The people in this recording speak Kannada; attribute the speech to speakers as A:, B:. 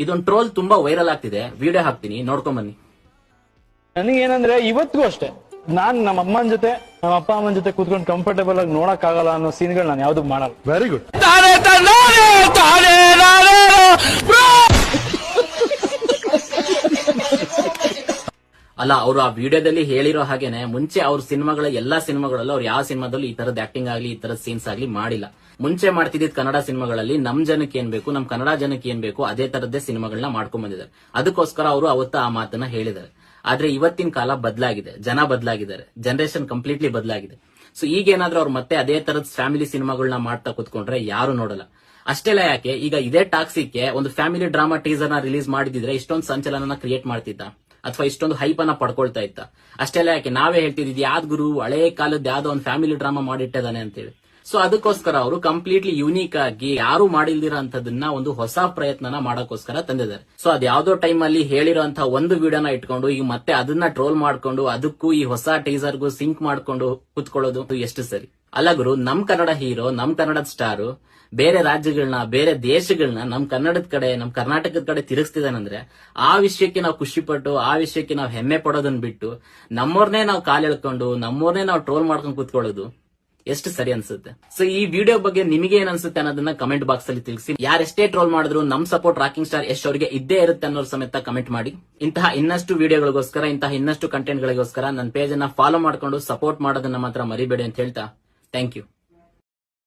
A: ಇದೊಂದು ಟ್ರೋಲ್ ತುಂಬಾ ವೈರಲ್ ಆಗ್ತಿದೆ, ವಿಡಿಯೋ ಹಾಕ್ತೀನಿ, ನೋಡ್ಕೊಂಡ್ ಬನ್ನಿ.
B: ನನಗೇನಂದ್ರೆ ಇವತ್ತಿಗೂ ಅಷ್ಟೇ ನಾನ್ ನಮ್ಮ ಅಮ್ಮನ ಜೊತೆ ನಮ್ಮ ಅಪ್ಪ ಅಮ್ಮನ ಜೊತೆ ಕೂತ್ಕೊಂಡು ಕಂಫರ್ಟೇಬಲ್ ಆಗಿ ನೋಡಕ್ ಆಗಲ್ಲ ಅನ್ನೋ ಸೀನ್ಗಳು ನಾನು ಯಾವ್ದು ಮಾಡಲ್ಲ.
C: Very good.
A: ಅಲ್ಲ, ಅವರು ಆ ವಿಡಿಯೋದಲ್ಲಿ ಹೇಳಿರೋ ಹಾಗೇನೆ ಮುಂಚೆ ಅವ್ರ ಸಿನಿಮಾಗಳ ಎಲ್ಲಾ ಸಿನಿಮಾಗಳಲ್ಲೂ ಅವ್ರು ಯಾವ ಸಿನಿಮಾದಲ್ಲೂ ಈ ತರದ ಆಕ್ಟಿಂಗ್ ಆಗ್ಲಿ ಈ ತರದ ಸೀನ್ಸ್ ಆಗ್ಲಿ ಮಾಡಿಲ್ಲ. ಮುಂಚೆ ಮಾಡ್ತಿದ್ದ ಕನ್ನಡ ಸಿನಿಮಾಗಳಲ್ಲಿ ನಮ್ ಜನಕ್ಕೆ ಏನ್ ಬೇಕು, ನಮ್ ಕನ್ನಡ ಜನಕ್ಕೆ ಏನ್ ಬೇಕು ಅದೇ ತರದ್ದೇ ಸಿನಿಮಾಗಳನ್ನ ಮಾಡ್ಕೊಂಡ್ ಬಂದಿದ್ದಾರೆ. ಅದಕ್ಕೋಸ್ಕರ ಅವರು ಅವತ್ತು ಆ ಮಾತನ್ನ ಹೇಳಿದ್ದಾರೆ. ಆದ್ರೆ ಇವತ್ತಿನ ಕಾಲ ಬದಲಾಗಿದೆ, ಜನ ಬದಲಾಗಿದ್ದಾರೆ, ಜನರೇಷನ್ ಕಂಪ್ಲೀಟ್ಲಿ ಬದಲಾಗಿದೆ. ಸೊ ಈಗೇನಾದ್ರೂ ಅವ್ರು ಮತ್ತೆ ಅದೇ ತರದ ಫ್ಯಾಮಿಲಿ ಸಿನಿಮಾಗಳನ್ನ ಮಾಡ್ತಾ ಕುತ್ಕೊಂಡ್ರೆ ಯಾರು ನೋಡಲ್ಲ. ಅಷ್ಟೆಲ್ಲ ಯಾಕೆ, ಈಗ ಇದೇ ಟಾಕ್ಸಿಕ್ಗೆ ಒಂದು ಫ್ಯಾಮಿಲಿ ಡ್ರಾಮಾ ಟೀಸರ್ ನ ರಿಲೀಸ್ ಮಾಡಿದ್ರೆ ಇಷ್ಟೊಂದು ಸಂಚಲನ ಕ್ರಿಯೇಟ್ ಮಾಡ್ತಿದ್ದ ಅಥವಾ ಇಷ್ಟೊಂದು ಹೈಪ್ ಅನ್ನ ಪಡ್ಕೊಳ್ತಾ ಇತ್ತ? ಅಷ್ಟೆಲ್ಲ ಯಾಕೆ, ನಾವೇ ಹೇಳ್ತಿದ್ವಿ ಯಾವ್ದು ಗುರು ಹಳೆ ಕಾಲದ ಯಾವ್ದೋ ಒಂದು ಫ್ಯಾಮಿಲಿ ಡ್ರಾಮಾ ಮಾಡಿಟ್ಟಿದ್ದಾನೆ ಅಂತೇಳಿ. ಸೊ ಅದಕ್ಕೋಸ್ಕರ ಅವರು ಕಂಪ್ಲೀಟ್ಲಿ ಯೂನಿಕ್ ಆಗಿ ಯಾರು ಮಾಡಿಲ್ದಿರೋ ಅಂತದನ್ನ ಒಂದು ಹೊಸ ಪ್ರಯತ್ನನ ಮಾಡಕ್ಕೋಸ್ಕರ ತಂದಿದ್ದಾರೆ. ಸೊ ಅದ್ ಯಾವ್ದೋ ಟೈಮ್ ಅಲ್ಲಿ ಹೇಳಿರೋಂತ ಒಂದು ವಿಡಿಯೋನ ಇಟ್ಕೊಂಡು ಈಗ ಮತ್ತೆ ಅದನ್ನ ಟ್ರೋಲ್ ಮಾಡ್ಕೊಂಡು ಅದಕ್ಕೂ ಈ ಹೊಸ ಟೀಸರ್ಗೂ ಸಿಂಕ್ ಮಾಡ್ಕೊಂಡು ಕುತ್ಕೊಳ್ಳೋದು ಎಷ್ಟು ಸರಿ ಅಲ್ಲ ಗುರು. ನಮ್ ಕನ್ನಡ ಹೀರೋ, ನಮ್ ಕನ್ನಡದ ಸ್ಟಾರು ಬೇರೆ ರಾಜ್ಯಗಳನ್ನ ಬೇರೆ ದೇಶಗಳನ್ನ ನಮ್ ಕನ್ನಡದ ಕಡೆ ನಮ್ ಕರ್ನಾಟಕದ ಕಡೆ ತಿರುಗಿಸ್ತಿದಾನಂದ್ರೆ ಆ ವಿಷಯಕ್ಕೆ ನಾವು ಖುಷಿ ಪಟ್ಟು ಆ ವಿಷಯಕ್ಕೆ ನಾವು ಹೆಮ್ಮೆ ಪಡೋದನ್ನ ಬಿಟ್ಟು ನಮ್ಮವ್ರನ್ನೇ ನಾವು ಕಾಲ್ ಎಳ್ಕೊಂಡು ನಮ್ಮವ್ರನ್ನೇ ನಾವು ಟ್ರೋಲ್ ಮಾಡ್ಕೊಂಡು ಕುತ್ಕೊಳ್ಳೋದು ಎಷ್ಟು ಸರಿ ಅನ್ಸುತ್ತೆ? ಸೊ ಈ ವಿಡಿಯೋ ಬಗ್ಗೆ ನಿಮಗೆ ಏನ್ ಅನ್ಸುತ್ತೆ ಅನ್ನೋದನ್ನ ಕಮೆಂಟ್ ಬಾಕ್ಸ್ ಅಲ್ಲಿ ತಿಳಿಸಿ. ಯಾರೆಷ್ಟೇ ಟ್ರೋಲ್ ಮಾಡಿದ್ರು ನಮ್ ಸಪೋರ್ಟ್ ರಾಕಿಂಗ್ ಸ್ಟಾರ್ ಯಶ್ ಅವರಿಗೆ ಇದ್ದೇ ಇರುತ್ತೆ ಅನ್ನೋರು ಸಮೇತ ಕಮೆಂಟ್ ಮಾಡಿ. ಇಂತಹ ಇನ್ನಷ್ಟು ವಿಡಿಯೋಗಳಿಗೋಸ್ಕರ ಇಂತಹ ಇನ್ನಷ್ಟು ಕಂಟೆಂಟ್ ಗಳಿಗೋಸ್ಕರ ನನ್ನ ಪೇಜ್ ಅನ್ನ ಫಾಲೋ ಮಾಡ್ಕೊಂಡು ಸಪೋರ್ಟ್ ಮಾಡೋದನ್ನ ಮಾತ್ರ ಮರಿಬೇಡಿ ಅಂತ ಹೇಳ್ತಾ ಥ್ಯಾಂಕ್ ಯು.